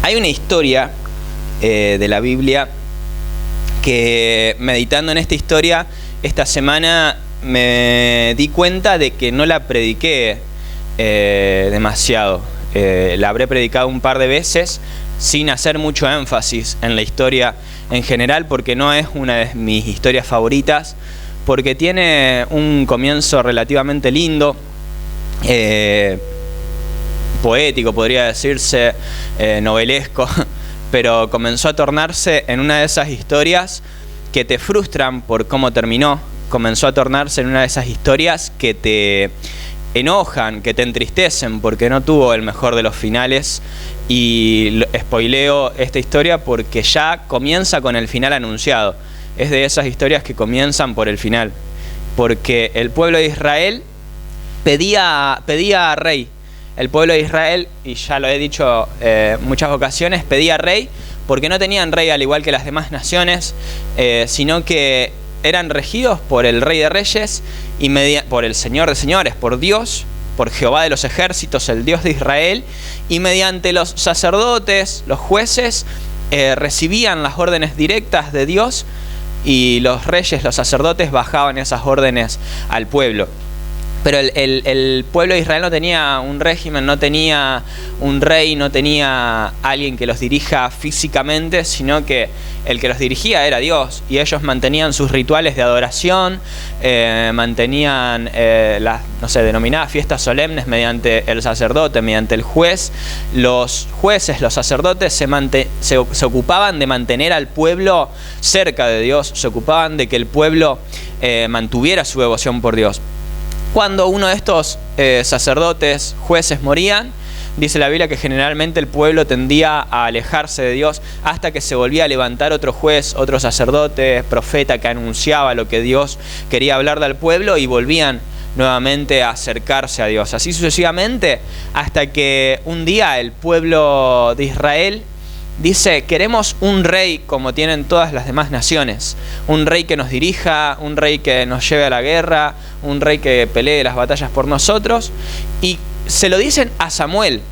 Hay una historia de la Biblia que, meditando en esta historia, esta semana me di cuenta de que no la prediqué demasiado. La habré predicado un par de veces sin hacer mucho énfasis en la historia en general, porque no es una de mis historias favoritas, porque tiene un comienzo relativamente lindo, poético podría decirse, novelesco, pero comenzó a tornarse en una de esas historias que te frustran por cómo terminó. Comenzó a tornarse en una de esas historias que te enojan, que te entristecen porque no tuvo el mejor de los finales. Y spoileo esta historia porque ya comienza con el final anunciado. Es de esas historias que comienzan por el final, porque el pueblo de Israel pedía rey. El pueblo de Israel, y ya lo he dicho muchas ocasiones, pedía rey porque no tenían rey al igual que las demás naciones, sino que eran regidos por el Rey de Reyes y por el Señor de Señores, por Dios, por Jehová de los ejércitos, el Dios de Israel, y mediante los sacerdotes, los jueces, recibían las órdenes directas de Dios, y los reyes, los sacerdotes, bajaban esas órdenes al pueblo. Pero el pueblo de Israel no tenía un régimen, no tenía un rey, no tenía alguien que los dirija físicamente, sino que el que los dirigía era Dios. Y ellos mantenían sus rituales de adoración, mantenían las denominadas fiestas solemnes mediante el sacerdote, mediante el juez. Los jueces, los sacerdotes se ocupaban de mantener al pueblo cerca de Dios, se ocupaban de que el pueblo mantuviera su devoción por Dios. Cuando uno de estos sacerdotes, jueces morían, dice la Biblia que generalmente el pueblo tendía a alejarse de Dios hasta que se volvía a levantar otro juez, otro sacerdote, profeta que anunciaba lo que Dios quería hablarle al pueblo, y volvían nuevamente a acercarse a Dios. Así sucesivamente, hasta que un día el pueblo de Israel dice: queremos un rey como tienen todas las demás naciones, un rey que nos dirija, un rey que nos lleve a la guerra, un rey que pelee las batallas por nosotros. Y se lo dicen a Samuel.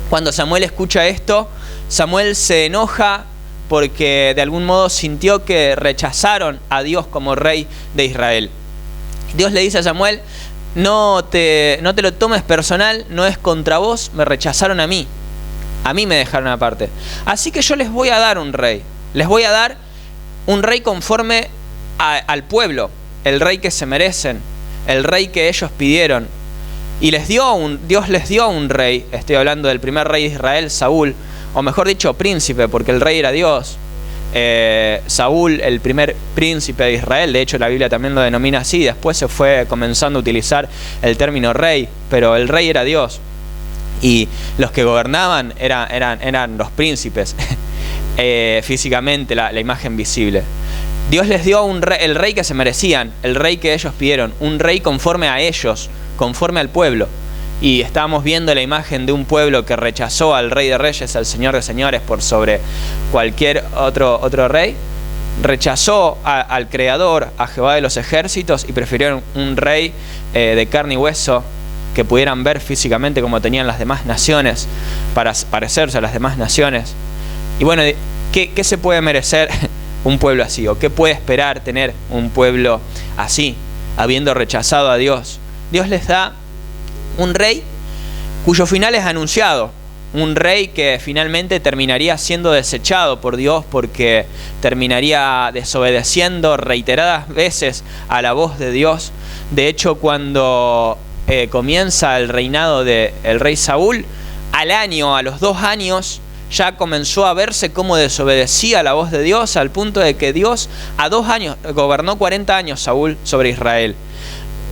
Cuando Samuel escucha esto, Samuel se enoja porque de algún modo sintió que rechazaron a Dios como rey de Israel. Dios le dice a Samuel: no te lo tomes personal, no es contra vos, me rechazaron a mí me dejaron aparte. Así que yo les voy a dar un rey. Les voy a dar un rey conforme al pueblo, el rey que se merecen, el rey que ellos pidieron. Y Dios les dio un rey. Estoy hablando del primer rey de Israel, Saúl, o mejor dicho, príncipe, porque el rey era Dios. Saúl, el primer príncipe de Israel, de hecho la Biblia también lo denomina así. Después se fue comenzando a utilizar el término rey, pero el rey era Dios. Y los que gobernaban eran los príncipes, físicamente, la imagen visible. Dios les dio el rey que se merecían, el rey que ellos pidieron, un rey conforme a ellos, conforme al pueblo. Y estábamos viendo la imagen de un pueblo que rechazó al Rey de Reyes, al Señor de Señores, por sobre cualquier otro rey. Rechazó al Creador, a Jehová de los ejércitos, y prefirieron un rey de carne y hueso, que pudieran ver físicamente como tenían las demás naciones, para parecerse a las demás naciones. Y bueno, ¿qué se puede merecer un pueblo así? ¿O qué puede esperar tener un pueblo así, habiendo rechazado a Dios? Dios les da un rey cuyo final es anunciado, un rey que finalmente terminaría siendo desechado por Dios, porque terminaría desobedeciendo reiteradas veces a la voz de Dios. De hecho, cuando comienza el reinado del rey Saúl, a los 2 años, ya comenzó a verse cómo desobedecía la voz de Dios, al punto de que Dios a 2 años, gobernó 40 años Saúl sobre Israel.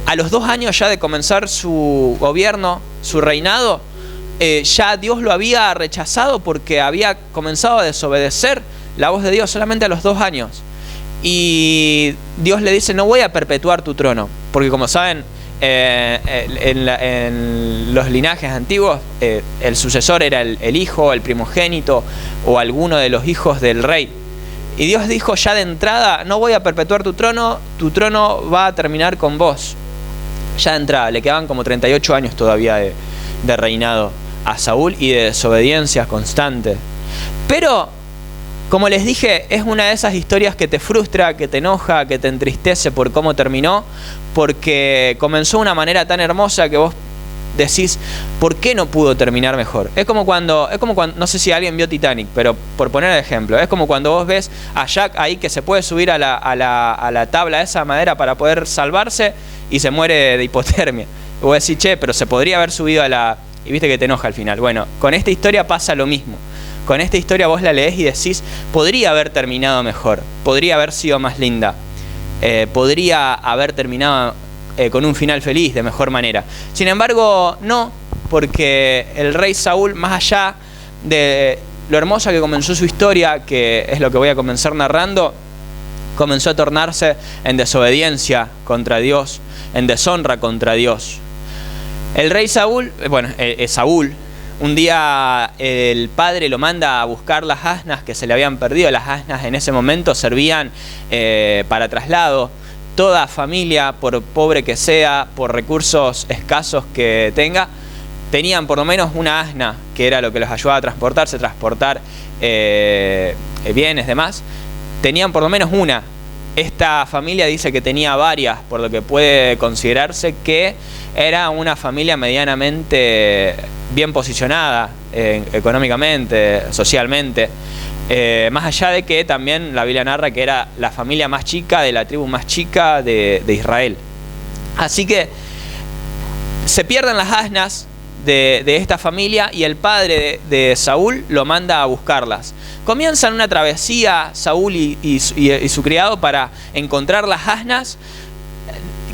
A los 2 años ya de comenzar su gobierno, su reinado, ya Dios lo había rechazado porque había comenzado a desobedecer la voz de Dios solamente a los 2 años. Y Dios le dice: no voy a perpetuar tu trono, porque como saben, en los linajes antiguos, el sucesor era el hijo, el primogénito, o alguno de los hijos del rey. Y Dios dijo ya de entrada: no voy a perpetuar tu trono va a terminar con vos. Ya de entrada, le quedaban como 38 años todavía de reinado a Saúl y de desobediencia constante. Pero, como les dije, es una de esas historias que te frustra, que te enoja, que te entristece por cómo terminó, porque comenzó de una manera tan hermosa que vos decís, ¿por qué no pudo terminar mejor? Es como cuando, no sé si alguien vio Titanic, pero por poner el ejemplo, es como cuando vos ves a Jack ahí que se puede subir a la tabla esa madera para poder salvarse y se muere de hipotermia. Y vos decís, che, pero se podría haber subido y viste que te enoja al final. Bueno, con esta historia pasa lo mismo. Con esta historia vos la leés y decís, podría haber terminado mejor, podría haber sido más linda, podría haber terminado con un final feliz, de mejor manera. Sin embargo, no, porque el rey Saúl, más allá de lo hermosa que comenzó su historia, que es lo que voy a comenzar narrando, comenzó a tornarse en desobediencia contra Dios, en deshonra contra Dios. El rey Saúl, Saúl, un día el padre lo manda a buscar las asnas que se le habían perdido. Las asnas en ese momento servían para traslado. Toda familia, por pobre que sea, por recursos escasos que tenga, tenían por lo menos una asna, que era lo que los ayudaba a transportar bienes, demás. Tenían por lo menos una. Esta familia dice que tenía varias, por lo que puede considerarse que era una familia medianamente bien posicionada económicamente, socialmente. Más allá de que también la Biblia narra que era la familia más chica, de la tribu más chica de Israel. Así que se pierden las asnas de esta familia y el padre de Saúl lo manda a buscarlas. Comienzan una travesía Saúl y su criado para encontrar las asnas,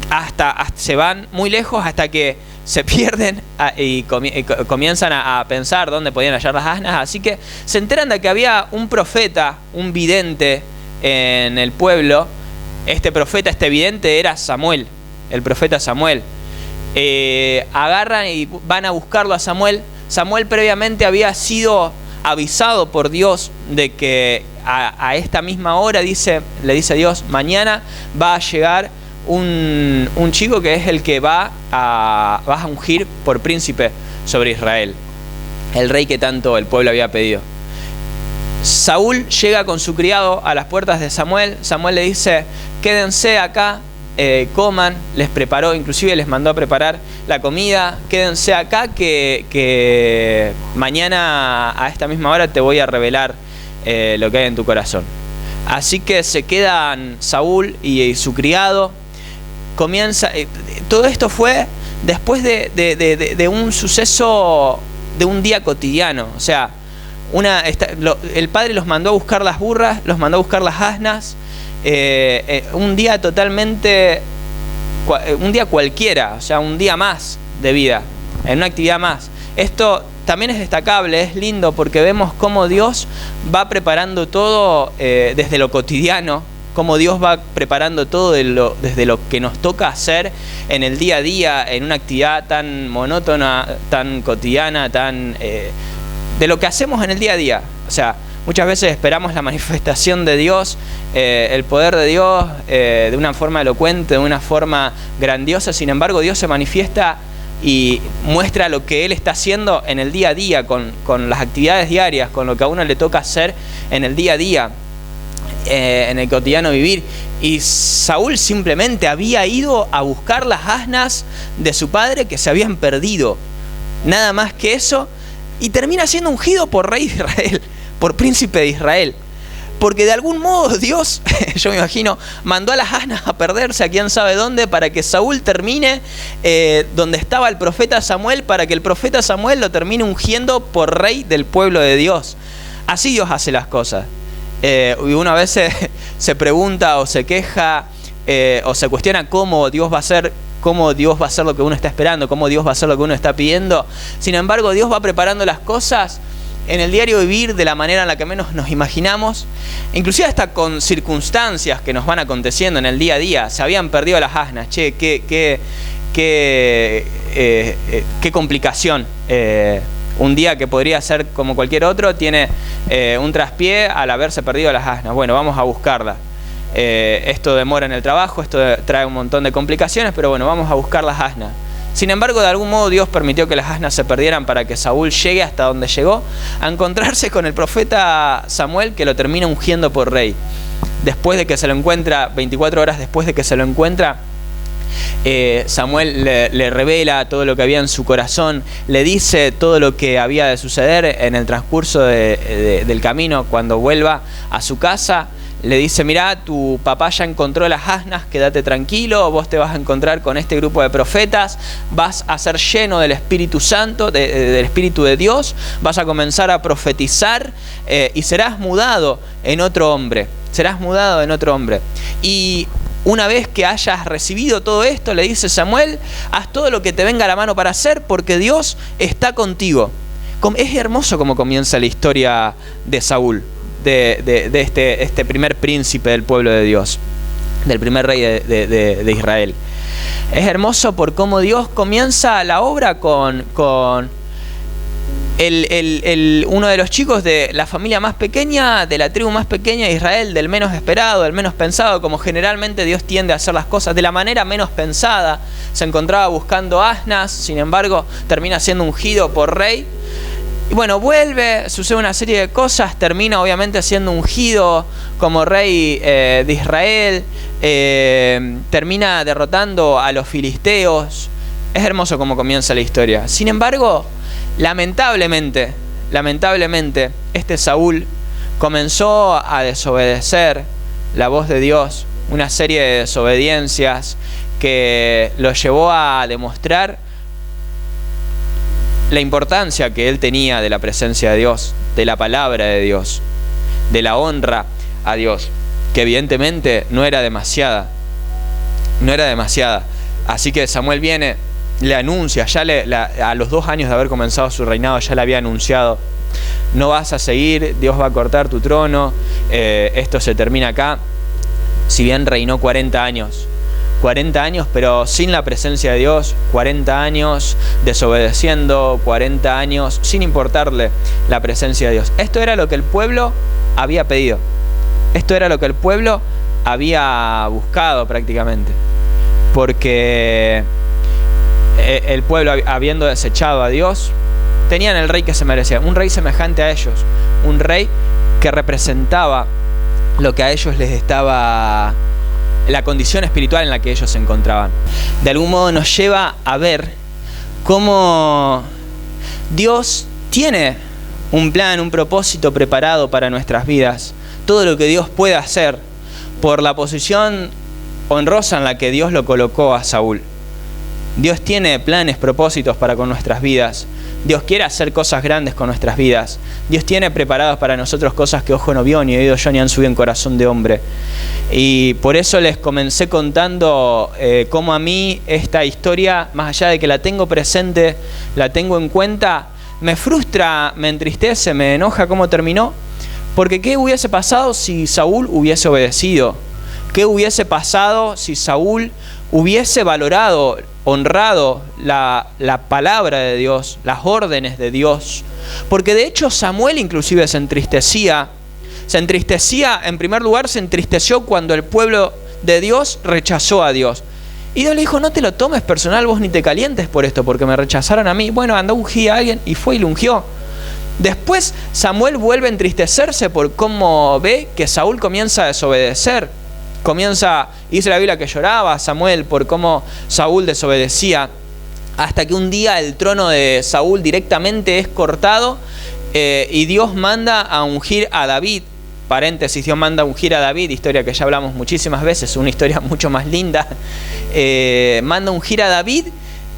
hasta se van muy lejos hasta que se pierden y comienzan a pensar dónde podían hallar las asnas. Así que se enteran de que había un profeta, un vidente en el pueblo. Este vidente era Samuel, el profeta Samuel. Agarran y van a buscarlo a Samuel. Samuel previamente había sido avisado por Dios de que a esta misma hora, le dice Dios, mañana va a llegar un chico que es el que vas a ungir por príncipe sobre Israel, el rey que tanto el pueblo había pedido. Saúl llega con su criado a las puertas de Samuel. Samuel le dice, quédense acá, coman, les preparó, inclusive les mandó a preparar la comida, quédense acá que mañana a esta misma hora te voy a revelar lo que hay en tu corazón. Así que se quedan Saúl y su criado. Todo esto fue después de un suceso, de un día cotidiano. O sea, el padre los mandó a buscar las burras, los mandó a buscar las asnas. Un día un día cualquiera, o sea, un día más de vida, en una actividad más. Esto también es destacable, es lindo, porque vemos cómo Dios va preparando todo desde lo cotidiano, cómo Dios va preparando todo desde lo que nos toca hacer en el día a día, en una actividad tan monótona, tan cotidiana, de lo que hacemos en el día a día. O sea, muchas veces esperamos la manifestación de Dios, el poder de Dios, de una forma elocuente, de una forma grandiosa. Sin embargo, Dios se manifiesta y muestra lo que Él está haciendo en el día a día, con las actividades diarias, con lo que a uno le toca hacer en el día a día, en el cotidiano vivir. Y Saúl simplemente había ido a buscar las asnas de su padre que se habían perdido. Nada más que eso. Y termina siendo ungido por rey de Israel, por príncipe de Israel. Porque de algún modo Dios, yo me imagino, mandó a las asnas a perderse a quién sabe dónde, para que Saúl termine donde estaba el profeta Samuel, para que el profeta Samuel lo termine ungiendo por rey del pueblo de Dios. Así Dios hace las cosas. Y uno a veces se pregunta o se queja o se cuestiona cómo Dios va a hacer lo que uno está esperando, cómo Dios va a hacer lo que uno está pidiendo. Sin embargo, Dios va preparando las cosas en el diario vivir de la manera en la que menos nos imaginamos, inclusive hasta con circunstancias que nos van aconteciendo en el día a día. Se habían perdido las asnas, qué complicación. Un día que podría ser como cualquier otro tiene un traspié al haberse perdido las asnas. Bueno, vamos a buscarla. Esto demora en el trabajo, esto trae un montón de complicaciones, pero bueno, vamos a buscar las asnas. Sin embargo, de algún modo Dios permitió que las asnas se perdieran para que Saúl llegue hasta donde llegó, a encontrarse con el profeta Samuel, que lo termina ungiendo por rey. Después de que se lo encuentra, 24 horas después de que se lo encuentra, Samuel le revela todo lo que había en su corazón, le dice todo lo que había de suceder en el transcurso del camino. Cuando vuelva a su casa, le dice: mirá, tu papá ya encontró las asnas, quédate tranquilo, vos te vas a encontrar con este grupo de profetas, vas a ser lleno del Espíritu Santo, del Espíritu de Dios, vas a comenzar a profetizar y serás mudado en otro hombre. Serás mudado en otro hombre. Y una vez que hayas recibido todo esto, le dice Samuel: haz todo lo que te venga a la mano para hacer, porque Dios está contigo. Es hermoso cómo comienza la historia de Saúl, de este primer príncipe del pueblo de Dios, del primer rey de Israel. Es hermoso por cómo Dios comienza la obra con uno de los chicos de la familia más pequeña, de la tribu más pequeña de Israel, del menos esperado, del menos pensado, como generalmente Dios tiende a hacer las cosas, de la manera menos pensada. Se encontraba buscando asnas, sin embargo termina siendo ungido por rey. Y bueno, vuelve, sucede una serie de cosas, termina obviamente siendo ungido como rey de Israel, termina derrotando a los filisteos. Es hermoso cómo comienza la historia. Sin embargo, lamentablemente, este Saúl comenzó a desobedecer la voz de Dios, una serie de desobediencias que lo llevó a demostrar la importancia que él tenía de la presencia de Dios, de la palabra de Dios, de la honra a Dios, que evidentemente no era demasiada. Así que Samuel viene, le anuncia, a los 2 años de haber comenzado su reinado, ya le había anunciado: no vas a seguir, Dios va a cortar tu trono, esto se termina acá. Si bien reinó 40 años, pero sin la presencia de Dios, 40 años desobedeciendo, 40 años sin importarle la presencia de Dios. Esto era lo que el pueblo había pedido, esto era lo que el pueblo había buscado prácticamente, porque el pueblo, habiendo desechado a Dios, tenían el rey que se merecía, un rey semejante a ellos, un rey que representaba lo que a ellos les estaba, la condición espiritual en la que ellos se encontraban. De algún modo nos lleva a ver cómo Dios tiene un plan, un propósito preparado para nuestras vidas. Todo lo que Dios puede hacer por la posición honrosa en la que Dios lo colocó a Saúl. Dios tiene planes, propósitos para con nuestras vidas. Dios quiere hacer cosas grandes con nuestras vidas. Dios tiene preparadas para nosotros cosas que ojo no vio, ni oído yo, ni han subido en corazón de hombre. Y por eso les comencé contando cómo a mí esta historia, más allá de que la tengo presente, la tengo en cuenta, me frustra, me entristece, me enoja cómo terminó. Porque ¿qué hubiese pasado si Saúl hubiese obedecido? ¿Qué hubiese pasado si Saúl hubiese valorado, honrado la palabra de Dios, las órdenes de Dios? Porque de hecho Samuel inclusive se entristecía, en primer lugar se entristeció cuando el pueblo de Dios rechazó a Dios. Y Dios le dijo: no te lo tomes personal vos, ni te calientes por esto, porque me rechazaron a mí. Bueno, anda, ungí a alguien, y fue y lo ungió. Después Samuel vuelve a entristecerse por cómo ve que Saúl comienza a desobedecer. Dice la Biblia que lloraba Samuel por cómo Saúl desobedecía, hasta que un día el trono de Saúl directamente es cortado y Dios manda a ungir a David. Paréntesis, Dios manda a ungir a David, historia que ya hablamos muchísimas veces, una historia mucho más linda. Manda a ungir a David,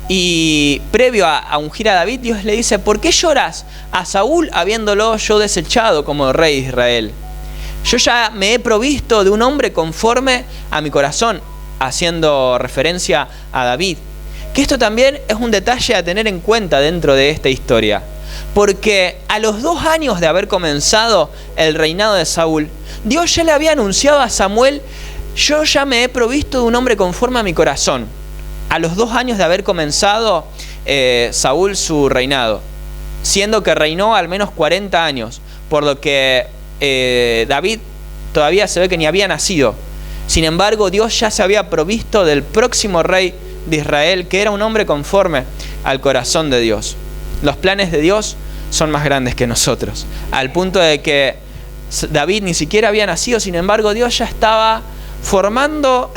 y previo a ungir a David, Dios le dice: ¿por qué lloras a Saúl habiéndolo yo desechado como rey de Israel? Yo ya me he provisto de un hombre conforme a mi corazón, haciendo referencia a David. Que esto también es un detalle a tener en cuenta dentro de esta historia. Porque a los 2 años de haber comenzado el reinado de Saúl, Dios ya le había anunciado a Samuel: yo ya me he provisto de un hombre conforme a mi corazón. A los 2 años de haber comenzado Saúl su reinado, siendo que reinó al menos 40 años, por lo que David todavía se ve que ni había nacido. Sin embargo, Dios ya se había provisto del próximo rey de Israel, que era un hombre conforme al corazón de Dios. Los planes de Dios son más grandes que nosotros, al punto de que David ni siquiera había nacido, sin embargo Dios ya estaba formando,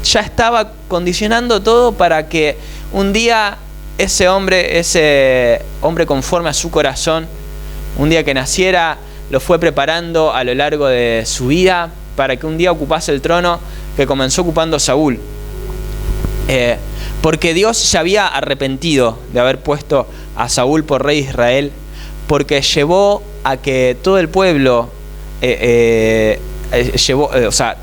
ya estaba condicionando todo para que un día ese hombre conforme a su corazón, un día que naciera, lo fue preparando a lo largo de su vida para que un día ocupase el trono que comenzó ocupando Saúl. Porque Dios se había arrepentido de haber puesto a Saúl por rey de Israel, porque llevó a que todo el pueblo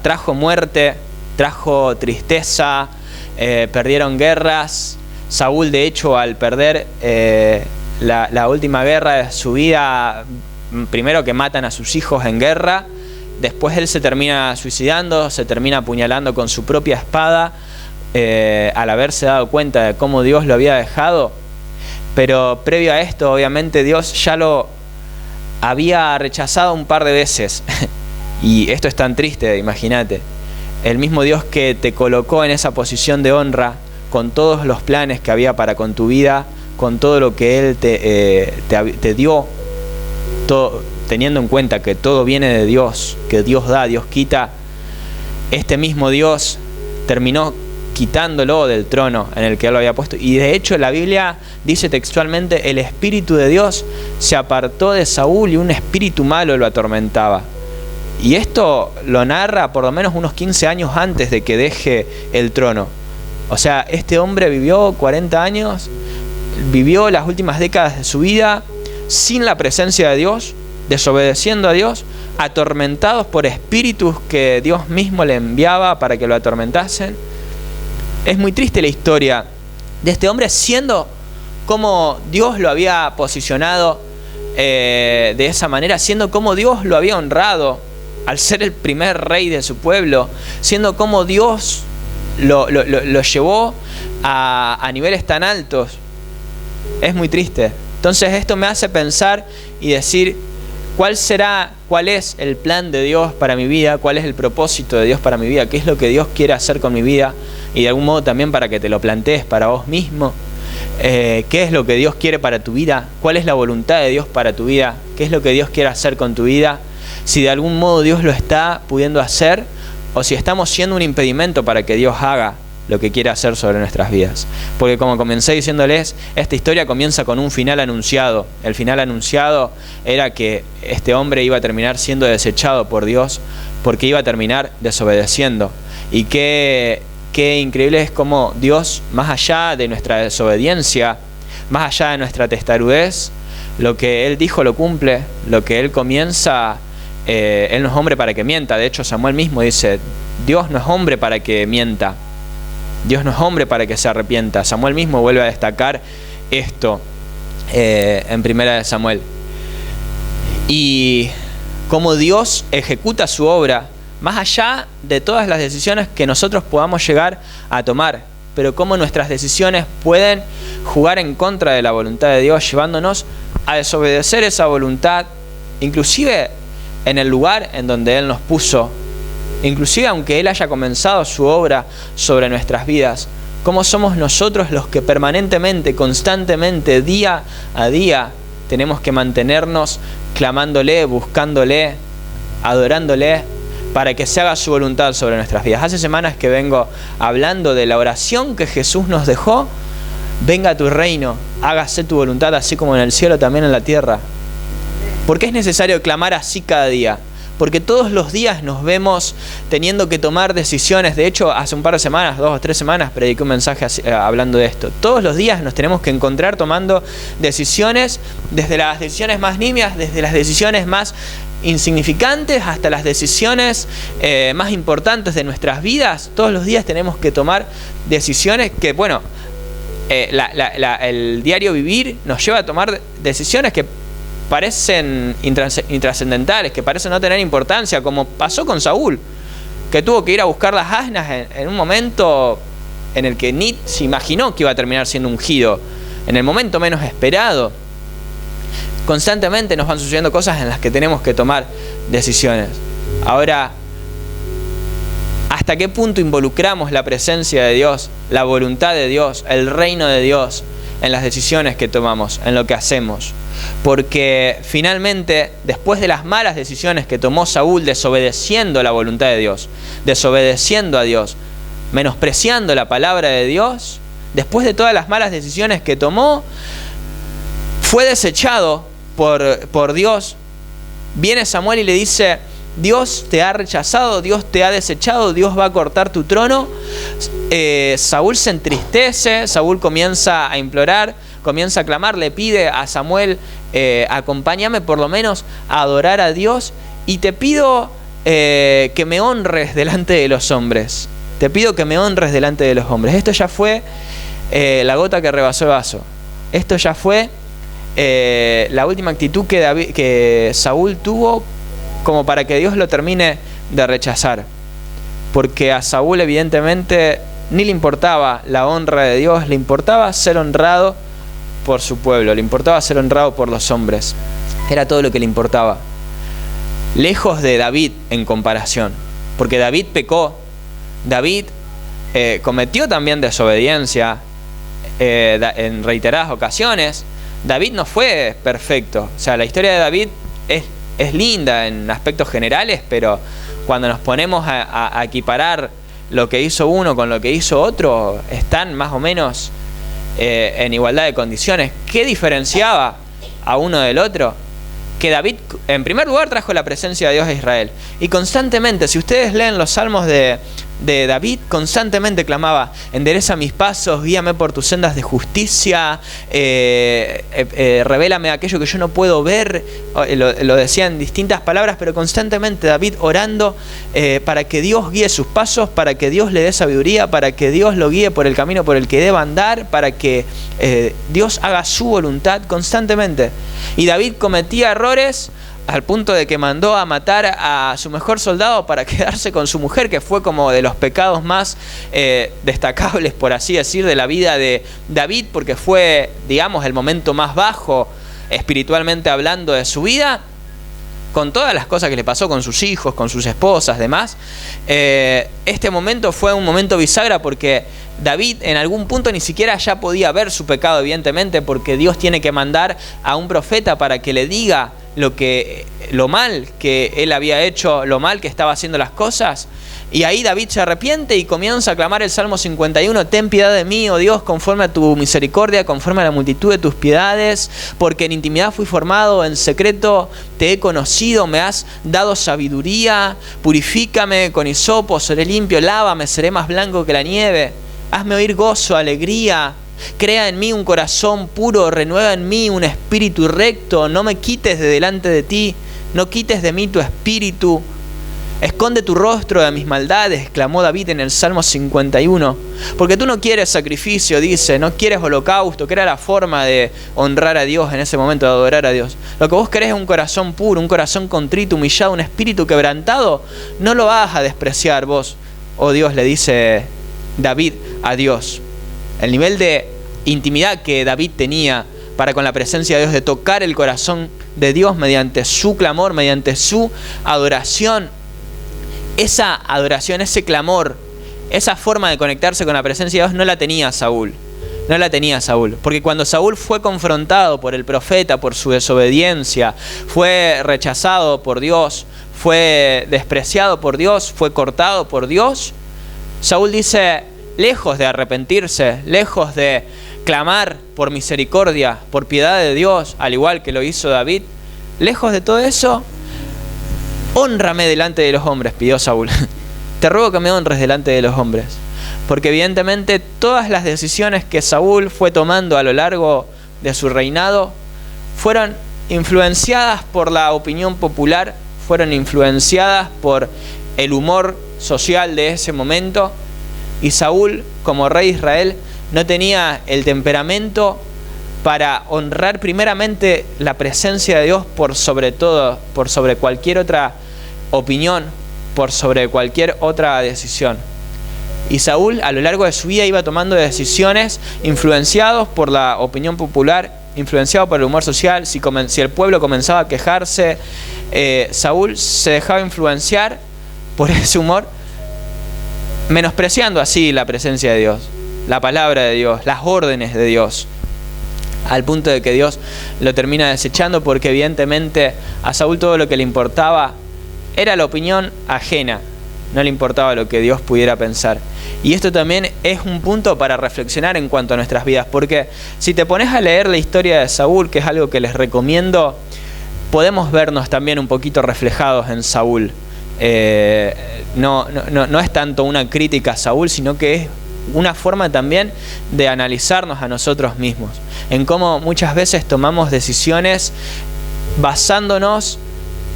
trajo muerte, trajo tristeza, perdieron guerras. Saúl, de hecho, al perder la última guerra de su vida, primero que matan a sus hijos en guerra, después él se termina suicidando, se termina apuñalando con su propia espada, al haberse dado cuenta de cómo Dios lo había dejado. Pero previo a esto, obviamente, Dios ya lo había rechazado un par de veces. Y esto es tan triste, imagínate. El mismo Dios que te colocó en esa posición de honra, con todos los planes que había para con tu vida, con todo lo que Él te dio, todo, teniendo en cuenta que todo viene de Dios, que Dios da, Dios quita. Este mismo Dios terminó quitándolo del trono en el que Él lo había puesto. Y de hecho la Biblia dice textualmente: el Espíritu de Dios se apartó de Saúl y un espíritu malo lo atormentaba. Y esto lo narra por lo menos unos 15 años antes de que deje el trono. O sea, este hombre vivió 40 años, vivió las últimas décadas de su vida sin la presencia de Dios, desobedeciendo a Dios, atormentados por espíritus que Dios mismo le enviaba para que lo atormentasen. Es muy triste la historia de este hombre, siendo como Dios lo había posicionado de esa manera, siendo como Dios lo había honrado al ser el primer rey de su pueblo, siendo como Dios lo llevó a niveles tan altos. Es muy triste. Entonces esto me hace pensar y decir: ¿cuál es el plan de Dios para mi vida? ¿Cuál es el propósito de Dios para mi vida? ¿Qué es lo que Dios quiere hacer con mi vida? Y de algún modo también para que te lo plantees para vos mismo. ¿Qué es lo que Dios quiere para tu vida? ¿Cuál es la voluntad de Dios para tu vida? ¿Qué es lo que Dios quiere hacer con tu vida? Si de algún modo Dios lo está pudiendo hacer, o si estamos siendo un impedimento para que Dios haga lo que quiere hacer sobre nuestras vidas. Porque como comencé diciéndoles, esta historia comienza con un final anunciado. El final anunciado era que este hombre iba a terminar siendo desechado por Dios, porque iba a terminar desobedeciendo. Y qué increíble es cómo Dios, más allá de nuestra desobediencia, más allá de nuestra testarudez, lo que Él dijo lo cumple. Lo que Él comienza, Él no es hombre para que mienta. De hecho, Samuel mismo dice: Dios no es hombre para que mienta, Dios no es hombre para que se arrepienta. Samuel mismo vuelve a destacar esto en Primera de Samuel. Y cómo Dios ejecuta su obra más allá de todas las decisiones que nosotros podamos llegar a tomar, pero cómo nuestras decisiones pueden jugar en contra de la voluntad de Dios, llevándonos a desobedecer esa voluntad, inclusive en el lugar en donde Él nos puso. Inclusive aunque Él haya comenzado su obra sobre nuestras vidas, cómo somos nosotros los que permanentemente, constantemente, día a día, tenemos que mantenernos clamándole, buscándole, adorándole, para que se haga su voluntad sobre nuestras vidas. Hace semanas que vengo hablando de la oración que Jesús nos dejó: venga a tu reino, hágase tu voluntad, así como en el cielo, también en la tierra. ¿Por qué es necesario clamar así cada día? Porque todos los días nos vemos teniendo que tomar decisiones. De hecho, hace un par de semanas, 2 o 3 semanas, prediqué un mensaje hablando de esto. Todos los días nos tenemos que encontrar tomando decisiones, desde las decisiones más nimias, desde las decisiones más insignificantes hasta las decisiones más importantes de nuestras vidas. Todos los días tenemos que tomar decisiones que, bueno, el diario vivir nos lleva a tomar decisiones que parecen intrascendentales, que parecen no tener importancia, como pasó con Saúl, que tuvo que ir a buscar las asnas en un momento en el que ni se imaginó que iba a terminar siendo ungido, en el momento menos esperado. Constantemente nos van sucediendo cosas en las que tenemos que tomar decisiones. Ahora, ¿Hasta qué punto involucramos la presencia de Dios, la voluntad de Dios, el reino de Dios en las decisiones que tomamos, en lo que hacemos? Porque finalmente, después de las malas decisiones que tomó Saúl, desobedeciendo la voluntad de Dios, desobedeciendo a Dios, menospreciando la palabra de Dios, después de todas las malas decisiones que tomó, fue desechado por Dios. Viene Samuel y le dice: Dios te ha rechazado, Dios te ha desechado, Dios va a cortar tu trono. Saúl se entristece, Saúl comienza a implorar, comienza a clamar, le pide a Samuel: acompáñame por lo menos a adorar a Dios, y te pido que me honres delante de los hombres. Te pido que me honres delante de los hombres. Esto ya fue la gota que rebasó el vaso. Esto ya fue la última actitud que Saúl tuvo como para que Dios lo termine de rechazar. Porque a Saúl evidentemente ni le importaba la honra de Dios, le importaba ser honrado por su pueblo, le importaba ser honrado por los hombres. Era todo lo que le importaba. Lejos de David en comparación, porque David pecó, David cometió también desobediencia en reiteradas ocasiones. David no fue perfecto. O sea, la historia de David es linda en aspectos generales, pero cuando nos ponemos a equiparar lo que hizo uno con lo que hizo otro, están más o menos en igualdad de condiciones. ¿Qué diferenciaba a uno del otro? Que David, en primer lugar, trajo la presencia de Dios a Israel. Y constantemente, si ustedes leen los salmos de David, constantemente clamaba: endereza mis pasos, guíame por tus sendas de justicia, revélame aquello que yo no puedo ver. Lo decía en distintas palabras, pero constantemente David orando para que Dios guíe sus pasos, para que Dios le dé sabiduría, para que Dios lo guíe por el camino por el que deba andar, para que Dios haga su voluntad constantemente. Y David cometía errores al punto de que mandó a matar a su mejor soldado para quedarse con su mujer, que fue como de los pecados más destacables, por así decir, de la vida de David, porque fue, digamos, el momento más bajo espiritualmente hablando de su vida, con todas las cosas que le pasó con sus hijos, con sus esposas, demás. Este momento fue un momento bisagra, porque David en algún punto ni siquiera ya podía ver su pecado, evidentemente, porque Dios tiene que mandar a un profeta para que le diga lo mal que él había hecho, lo mal que estaba haciendo las cosas. Y ahí David se arrepiente y comienza a clamar el Salmo 51: ten piedad de mí, oh Dios, conforme a tu misericordia, conforme a la multitud de tus piedades, porque en intimidad fui formado, en secreto te he conocido, me has dado sabiduría. Purifícame con hisopo, seré limpio, lávame, seré más blanco que la nieve. Hazme oír gozo, alegría. Crea en mí un corazón puro, renueva en mí un espíritu recto. No me quites de delante de ti, no quites de mí tu espíritu. Esconde tu rostro de mis maldades, clamó David en el Salmo 51. Porque tú no quieres sacrificio, dice, no quieres holocausto, que era la forma de honrar a Dios en ese momento, de adorar a Dios. Lo que vos querés es un corazón puro, un corazón contrito, humillado, un espíritu quebrantado. No lo vas a despreciar vos, oh Dios, le dice David a Dios. El nivel de intimidad que David tenía para con la presencia de Dios, de tocar el corazón de Dios mediante su clamor, mediante su adoración. Esa adoración, ese clamor, esa forma de conectarse con la presencia de Dios no la tenía Saúl. No la tenía Saúl. Porque cuando Saúl fue confrontado por el profeta, por su desobediencia, fue rechazado por Dios, fue despreciado por Dios, fue cortado por Dios, Saúl dice: lejos de arrepentirse, lejos de clamar por misericordia, por piedad de Dios, al igual que lo hizo David, lejos de todo eso, hónrame delante de los hombres, pidió Saúl. Te ruego que me honres delante de los hombres. Porque evidentemente todas las decisiones que Saúl fue tomando a lo largo de su reinado fueron influenciadas por la opinión popular, fueron influenciadas por el humor social de ese momento. Y Saúl, como rey de Israel, no tenía el temperamento para honrar primeramente la presencia de Dios por sobre todo, por sobre cualquier otra opinión, por sobre cualquier otra decisión. Y Saúl a lo largo de su vida iba tomando decisiones influenciados por la opinión popular, influenciado por el humor social. Si el pueblo comenzaba a quejarse, Saúl se dejaba influenciar por ese humor menospreciando así la presencia de Dios, la palabra de Dios, las órdenes de Dios, al punto de que Dios lo termina desechando, porque evidentemente a Saúl todo lo que le importaba era la opinión ajena, no le importaba lo que Dios pudiera pensar. Y esto también es un punto para reflexionar en cuanto a nuestras vidas, porque si te pones a leer la historia de Saúl, que es algo que les recomiendo, podemos vernos también un poquito reflejados en Saúl. No es tanto una crítica a Saúl, sino que es una forma también de analizarnos a nosotros mismos, en cómo muchas veces tomamos decisiones basándonos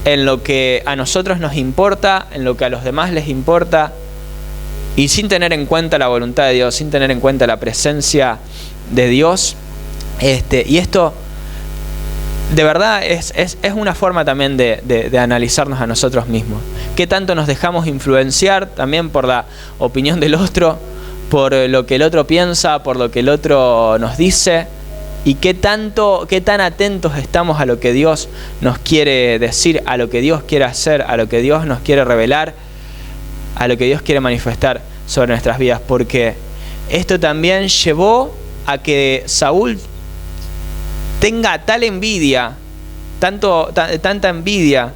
en lo que a nosotros nos importa, en lo que a los demás les importa, y sin tener en cuenta la voluntad de Dios, sin tener en cuenta la presencia de Dios. Y esto de verdad es una forma también de analizarnos a nosotros mismos. ¿Qué tanto nos dejamos influenciar también por la opinión del otro, por lo que el otro piensa, por lo que el otro nos dice? ¿Y qué tan atentos estamos a lo que Dios nos quiere decir, a lo que Dios quiere hacer, a lo que Dios nos quiere revelar, a lo que Dios quiere manifestar sobre nuestras vidas? Porque esto también llevó a que Saúl tenga tal envidia, tanta envidia,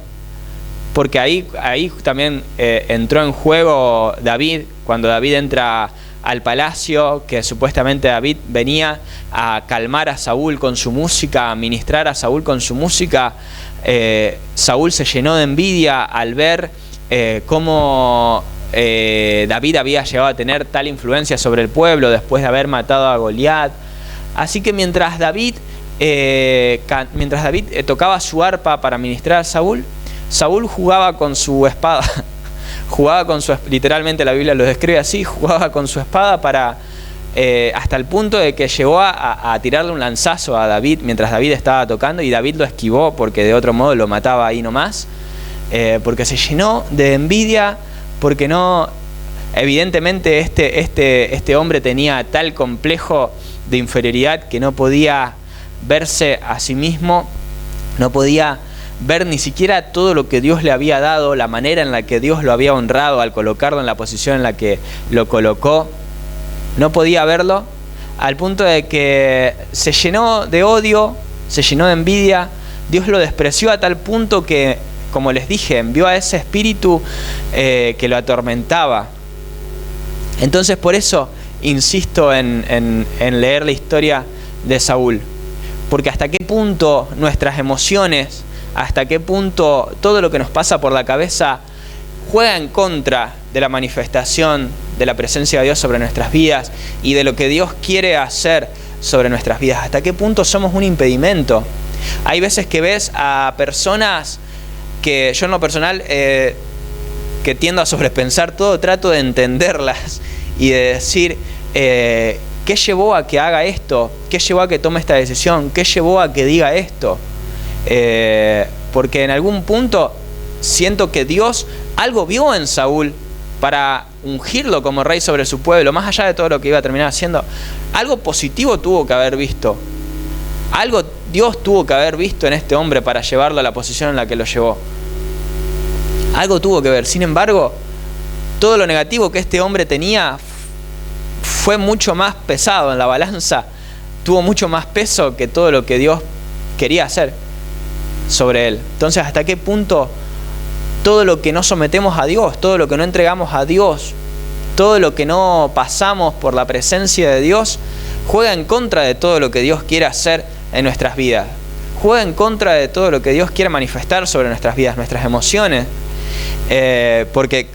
porque ahí también entró en juego David, cuando David entra al palacio, que supuestamente David venía a calmar a Saúl con su música, a ministrar a Saúl con su música. Saúl se llenó de envidia al ver cómo David había llegado a tener tal influencia sobre el pueblo después de haber matado a Goliat. Así que mientras David tocaba su arpa para ministrar a Saúl jugaba con su espada. Literalmente la Biblia lo describe así, jugaba con su espada hasta el punto de que llegó a tirarle un lanzazo a David mientras David estaba tocando, y David lo esquivó porque de otro modo lo mataba ahí nomás, porque se llenó de envidia, porque evidentemente este hombre tenía tal complejo de inferioridad que no podía verse a sí mismo, no podía ver ni siquiera todo lo que Dios le había dado, la manera en la que Dios lo había honrado al colocarlo en la posición en la que lo colocó. No podía verlo, al punto de que se llenó de odio, se llenó de envidia. Dios lo despreció a tal punto que, como les dije, envió a ese espíritu que lo atormentaba. Entonces por eso insisto en leer la historia de Saúl, porque hasta qué punto nuestras emociones, hasta qué punto todo lo que nos pasa por la cabeza juega en contra de la manifestación de la presencia de Dios sobre nuestras vidas y de lo que Dios quiere hacer sobre nuestras vidas. Hasta qué punto somos un impedimento. Hay veces que ves a personas que yo en lo personal, que tiendo a sobrepensar todo, trato de entenderlas y de decir, ¿qué llevó a que haga esto? ¿Qué llevó a que tome esta decisión? ¿Qué llevó a que diga esto? Porque en algún punto siento que Dios algo vio en Saúl para ungirlo como rey sobre su pueblo, más allá de todo lo que iba a terminar haciendo. Algo positivo tuvo que haber visto, algo Dios tuvo que haber visto en este hombre para llevarlo a la posición en la que lo llevó. Algo tuvo que ver. Sin embargo, todo lo negativo que este hombre tenía fue mucho más pesado en la balanza, tuvo mucho más peso que todo lo que Dios quería hacer sobre él. Entonces, ¿hasta qué punto todo lo que no sometemos a Dios, todo lo que no entregamos a Dios, todo lo que no pasamos por la presencia de Dios, juega en contra de todo lo que Dios quiere hacer en nuestras vidas? Juega en contra de todo lo que Dios quiere manifestar sobre nuestras vidas, nuestras emociones. Porque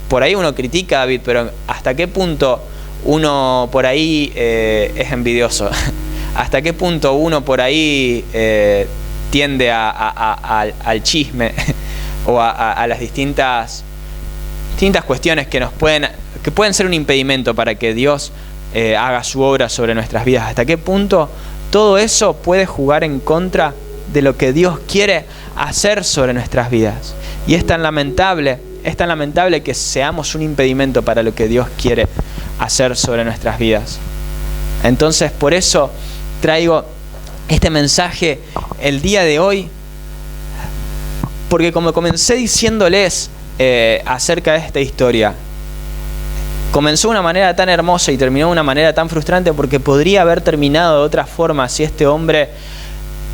por ahí uno critica a David, pero ¿hasta qué punto uno por ahí es envidioso? ¿Hasta qué punto uno por ahí tiende al chisme o a las distintas cuestiones que pueden ser un impedimento para que Dios haga su obra sobre nuestras vidas? ¿Hasta qué punto todo eso puede jugar en contra de lo que Dios quiere hacer sobre nuestras vidas? Y es tan lamentable que seamos un impedimento para lo que Dios quiere hacer sobre nuestras vidas. Entonces, por eso traigo este mensaje el día de hoy, porque como comencé diciéndoles acerca de esta historia, comenzó de una manera tan hermosa y terminó de una manera tan frustrante, porque podría haber terminado de otra forma si este hombre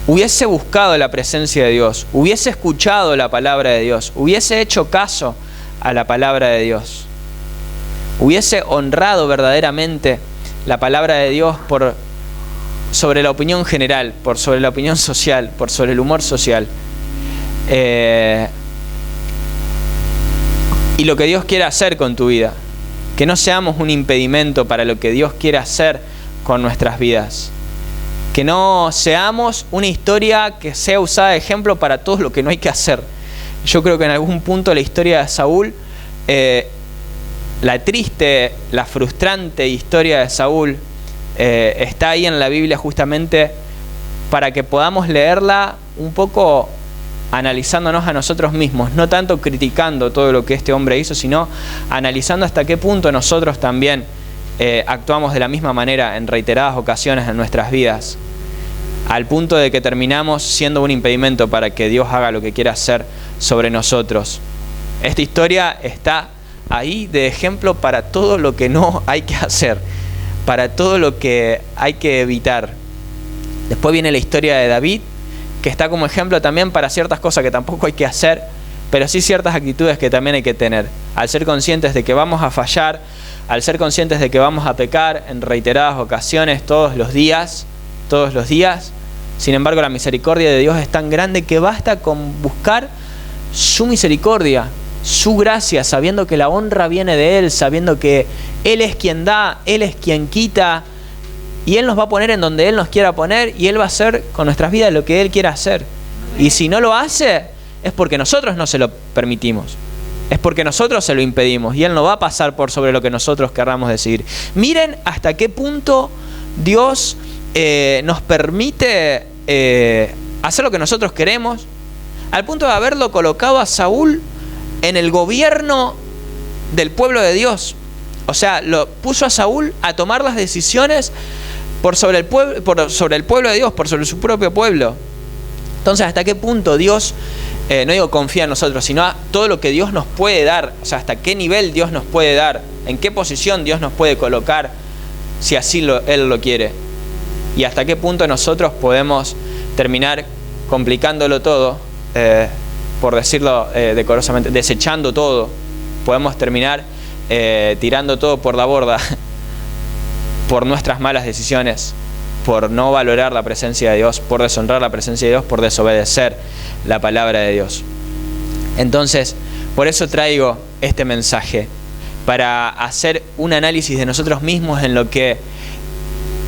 hubiese buscado la presencia de Dios, hubiese escuchado la palabra de Dios, hubiese hecho caso a la palabra de Dios, hubiese honrado verdaderamente la palabra de Dios sobre la opinión general, sobre la opinión social, sobre el humor social. Y lo que Dios quiere hacer con tu vida. Que no seamos un impedimento para lo que Dios quiere hacer con nuestras vidas. Que no seamos una historia que sea usada de ejemplo para todo lo que no hay que hacer. Yo creo que en algún punto la historia de Saúl, la triste, la frustrante historia de Saúl, está ahí en la Biblia justamente para que podamos leerla un poco analizándonos a nosotros mismos, no tanto criticando todo lo que este hombre hizo, sino analizando hasta qué punto nosotros también actuamos de la misma manera en reiteradas ocasiones en nuestras vidas, al punto de que terminamos siendo un impedimento para que Dios haga lo que quiera hacer sobre nosotros. Esta historia está ahí de ejemplo para todo lo que no hay que hacer, para todo lo que hay que evitar. Después viene la historia de David, que está como ejemplo también para ciertas cosas que tampoco hay que hacer, pero sí ciertas actitudes que también hay que tener. Al ser conscientes de que vamos a fallar, al ser conscientes de que vamos a pecar en reiteradas ocasiones todos los días, sin embargo la misericordia de Dios es tan grande que basta con buscar su misericordia, su gracia, sabiendo que la honra viene de Él, sabiendo que Él es quien da, Él es quien quita, y Él nos va a poner en donde Él nos quiera poner, y Él va a hacer con nuestras vidas lo que Él quiera hacer. Y si no lo hace, es porque nosotros no se lo permitimos, es porque nosotros se lo impedimos, y Él no va a pasar por sobre lo que nosotros querramos decidir. Miren hasta qué punto Dios nos permite hacer lo que nosotros queremos, al punto de haberlo colocado a Saúl en el gobierno del pueblo de Dios. O sea, lo puso a Saúl a tomar las decisiones sobre el pueblo de Dios, sobre su propio pueblo. Entonces, ¿hasta qué punto Dios, no digo confía en nosotros, sino a todo lo que Dios nos puede dar? O sea, ¿hasta qué nivel Dios nos puede dar? ¿En qué posición Dios nos puede colocar si así Él lo quiere? ¿Y hasta qué punto nosotros podemos terminar complicándolo todo, por decirlo decorosamente, desechando todo? Podemos terminar tirando todo por la borda por nuestras malas decisiones, por no valorar la presencia de Dios, por deshonrar la presencia de Dios, por desobedecer la palabra de Dios. Entonces, por eso traigo este mensaje, para hacer un análisis de nosotros mismos en lo que,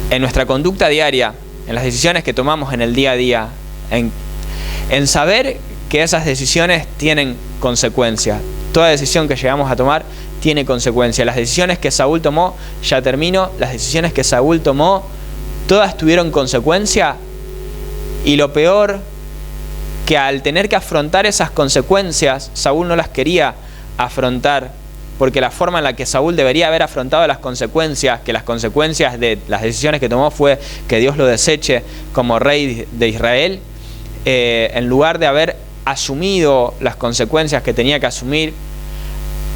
en nuestra conducta diaria, en las decisiones que tomamos en el día a día, en saber que esas decisiones tienen consecuencias. Toda decisión que llegamos a tomar tiene consecuencias. Las decisiones que Saúl tomó, ya termino, las decisiones que Saúl tomó, todas tuvieron consecuencia, y lo peor, que al tener que afrontar esas consecuencias, Saúl no las quería afrontar, porque la forma en la que Saúl debería haber afrontado las consecuencias, que las consecuencias de las decisiones que tomó fue que Dios lo deseche como rey de Israel, en lugar de haber asumido las consecuencias que tenía que asumir,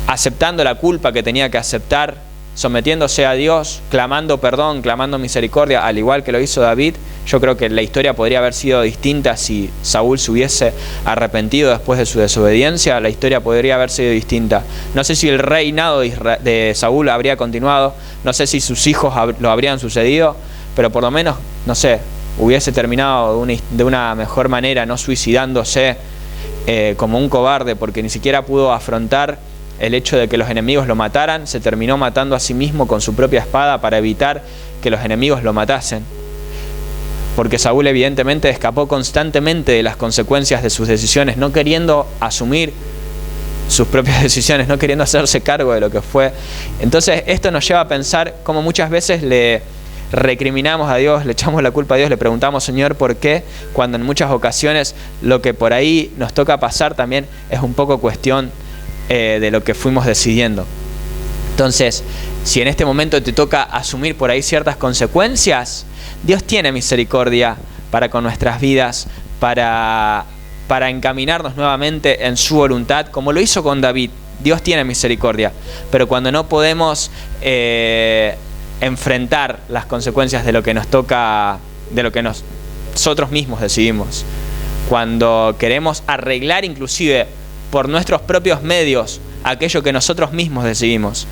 aceptando la culpa que tenía que aceptar, sometiéndose a Dios, clamando perdón, clamando misericordia, al igual que lo hizo David. Yo creo que la historia podría haber sido distinta si Saúl se hubiese arrepentido después de su desobediencia. La historia podría haber sido distinta. No sé si el reinado de Saúl habría continuado, no sé si sus hijos lo habrían sucedido, pero por lo menos, no sé, hubiese terminado de una mejor manera, no suicidándose como un cobarde, porque ni siquiera pudo afrontar el hecho de que los enemigos lo mataran. Se terminó matando a sí mismo con su propia espada para evitar que los enemigos lo matasen, porque Saúl evidentemente escapó constantemente de las consecuencias de sus decisiones, no queriendo asumir sus propias decisiones, no queriendo hacerse cargo de lo que fue. Entonces esto nos lleva a pensar cómo muchas veces le recriminamos a Dios, le echamos la culpa a Dios, le preguntamos, Señor, ¿por qué? Cuando en muchas ocasiones lo que por ahí nos toca pasar también es un poco cuestión de lo que fuimos decidiendo. Entonces, si en este momento te toca asumir por ahí ciertas consecuencias, Dios tiene misericordia para con nuestras vidas, para encaminarnos nuevamente en su voluntad, como lo hizo con David. Dios tiene misericordia, pero cuando no podemos enfrentar las consecuencias de lo que nos toca, de lo que nosotros mismos decidimos, cuando queremos arreglar inclusive por nuestros propios medios aquello que nosotros mismos decidimos.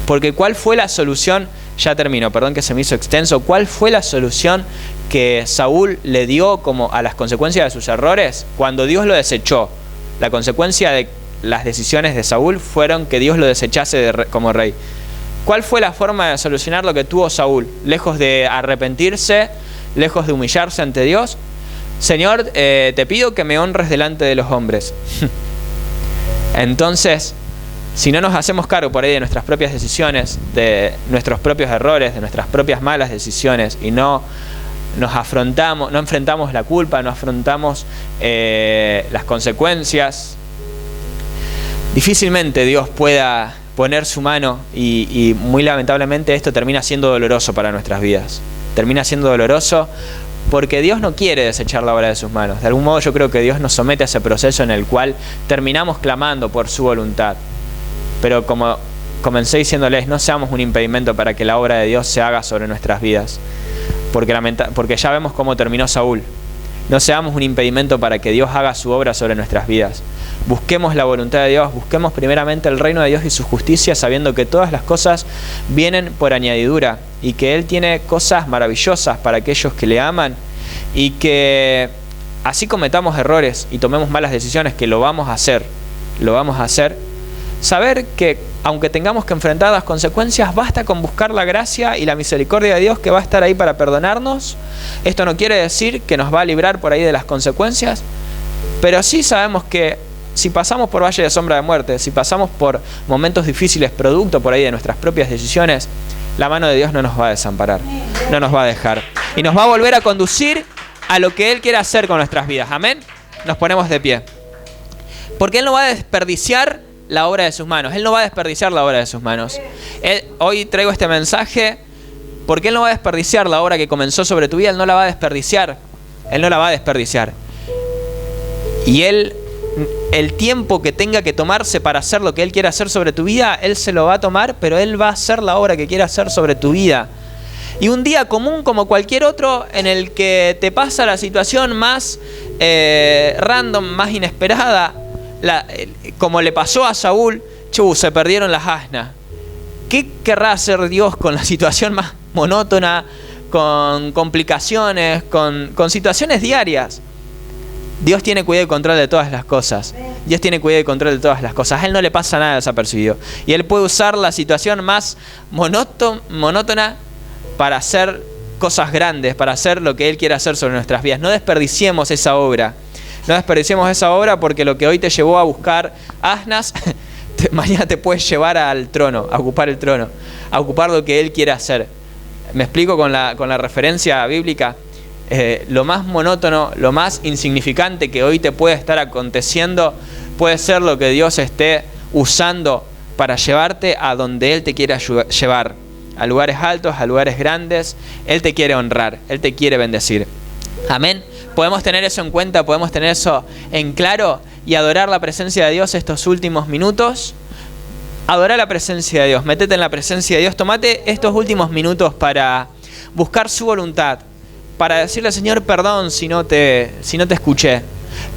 Porque ¿cuál fue la solución? Ya termino, perdón que se me hizo extenso. ¿Cuál fue la solución que Saúl le dio como a las consecuencias de sus errores? Cuando Dios lo desechó, la consecuencia de las decisiones de Saúl fueron que Dios lo desechase como rey. ¿Cuál fue la forma de solucionar lo que tuvo Saúl? Lejos de arrepentirse, lejos de humillarse ante Dios, Señor, te pido que me honres delante de los hombres. Entonces, si no nos hacemos cargo por ahí de nuestras propias decisiones, de nuestros propios errores, de nuestras propias malas decisiones, y no enfrentamos la culpa, no afrontamos las consecuencias, difícilmente Dios pueda poner su mano y muy lamentablemente esto termina siendo doloroso para nuestras vidas. Termina siendo doloroso porque Dios no quiere desechar la obra de sus manos. De algún modo yo creo que Dios nos somete a ese proceso en el cual terminamos clamando por su voluntad. Pero como comencé diciéndoles, no seamos un impedimento para que la obra de Dios se haga sobre nuestras vidas. Porque ya vemos cómo terminó Saúl. No seamos un impedimento para que Dios haga su obra sobre nuestras vidas. Busquemos la voluntad de Dios, busquemos primeramente el reino de Dios y su justicia, sabiendo que todas las cosas vienen por añadidura y que Él tiene cosas maravillosas para aquellos que le aman, y que así cometamos errores y tomemos malas decisiones, que lo vamos a hacer, saber que aunque tengamos que enfrentar las consecuencias, basta con buscar la gracia y la misericordia de Dios, que va a estar ahí para perdonarnos. Esto no quiere decir que nos va a librar por ahí de las consecuencias, pero sí sabemos que si pasamos por valle de sombra de muerte, si pasamos por momentos difíciles producto por ahí de nuestras propias decisiones, la mano de Dios no nos va a desamparar, no nos va a dejar, y nos va a volver a conducir a lo que Él quiere hacer con nuestras vidas. Amén. Nos ponemos de pie, porque Él no va a desperdiciar la obra de sus manos. Él no va a desperdiciar la obra de sus manos. Hoy traigo este mensaje porque Él no va a desperdiciar la obra que comenzó sobre tu vida. Él no la va a desperdiciar. Él no la va a desperdiciar. Y el tiempo que tenga que tomarse para hacer lo que Él quiere hacer sobre tu vida, Él se lo va a tomar, pero Él va a hacer la obra que quiere hacer sobre tu vida. Y un día común como cualquier otro, en el que te pasa la situación más random, más inesperada, como le pasó a Saúl, se perdieron las asnas. ¿Qué querrá hacer Dios con la situación más monótona, con complicaciones, con situaciones diarias? Dios tiene cuidado y control de todas las cosas. Dios tiene cuidado y control de todas las cosas. A Él no le pasa nada desapercibido. Y Él puede usar la situación más monótona para hacer cosas grandes, para hacer lo que Él quiere hacer sobre nuestras vidas. No desperdiciemos esa obra. No desperdiciemos esa obra, porque lo que hoy te llevó a buscar asnas, mañana te puedes llevar al trono, a ocupar el trono, a ocupar lo que Él quiere hacer. ¿Me explico con la referencia bíblica? Lo más monótono, lo más insignificante que hoy te puede estar aconteciendo, puede ser lo que Dios esté usando para llevarte a donde Él te quiere llevar. A lugares altos, a lugares grandes. Él te quiere honrar, Él te quiere bendecir. Amén. Podemos tener eso en cuenta, podemos tener eso en claro y adorar la presencia de Dios estos últimos minutos. Adorar la presencia de Dios, métete en la presencia de Dios, tomate estos últimos minutos para buscar su voluntad, para decirle: Señor, perdón si no te escuché,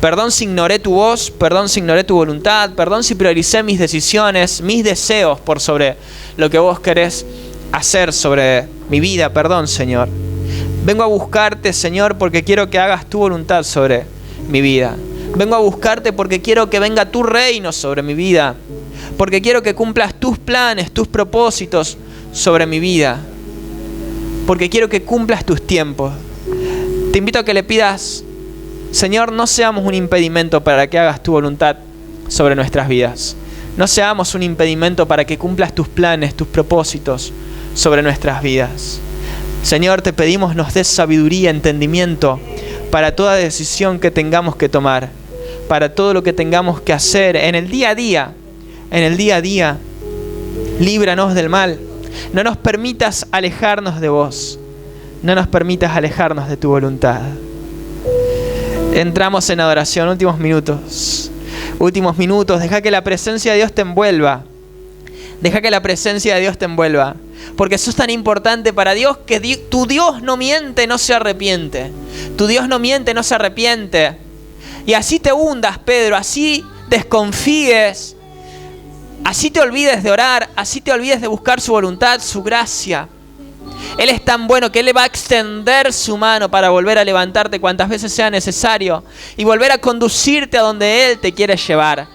perdón si ignoré tu voz, perdón si ignoré tu voluntad, perdón si prioricé mis decisiones, mis deseos por sobre lo que vos querés hacer sobre mi vida. Perdón, Señor. Vengo a buscarte, Señor, porque quiero que hagas tu voluntad sobre mi vida. Vengo a buscarte porque quiero que venga tu reino sobre mi vida. Porque quiero que cumplas tus planes, tus propósitos sobre mi vida. Porque quiero que cumplas tus tiempos. Te invito a que le pidas: Señor, no seamos un impedimento para que hagas tu voluntad sobre nuestras vidas. No seamos un impedimento para que cumplas tus planes, tus propósitos sobre nuestras vidas. Señor, te pedimos nos des sabiduría, entendimiento para toda decisión que tengamos que tomar, para todo lo que tengamos que hacer en el día a día. En el día a día, líbranos del mal. No nos permitas alejarnos de vos. No nos permitas alejarnos de tu voluntad. Entramos en adoración, últimos minutos. últimos minutos, deja que la presencia de Dios te envuelva. Deja que la presencia de Dios te envuelva. Porque sos tan importante para Dios que tu Dios no miente, no se arrepiente. Tu Dios no miente, no se arrepiente. Y así te hundas, Pedro, así desconfíes, así te olvides de orar, así te olvides de buscar su voluntad, su gracia. Él es tan bueno que Él le va a extender su mano para volver a levantarte cuantas veces sea necesario y volver a conducirte a donde Él te quiere llevar.